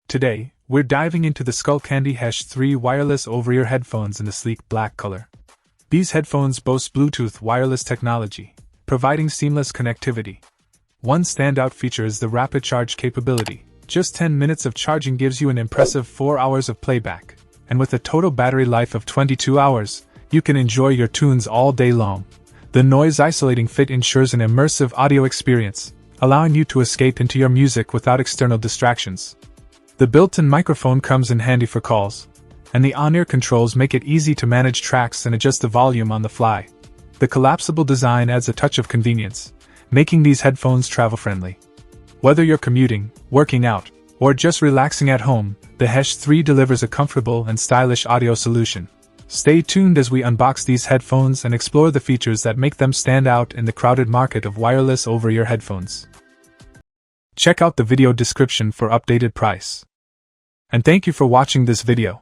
Today, we're diving into the Skullcandy Hesh 3 wireless over-ear headphones in a sleek black color. These headphones boast Bluetooth wireless technology, providing seamless connectivity. One standout feature is the rapid charge capability. Just 10 minutes of charging gives you an impressive 4 hours of playback, and with a total battery life of 22 hours, you can enjoy your tunes all day long. The noise-isolating fit ensures an immersive audio experience, allowing you to escape into your music without external distractions. The built-in microphone comes in handy for calls, and the on-ear controls make it easy to manage tracks and adjust the volume on the fly. The collapsible design adds a touch of convenience, making these headphones travel-friendly. Whether you're commuting, working out, or just relaxing at home, the Hesh 3 delivers a comfortable and stylish audio solution. Stay tuned as we unbox these headphones and explore the features that make them stand out in the crowded market of wireless over-ear headphones. Check out the video description for updated price. And thank you for watching this video.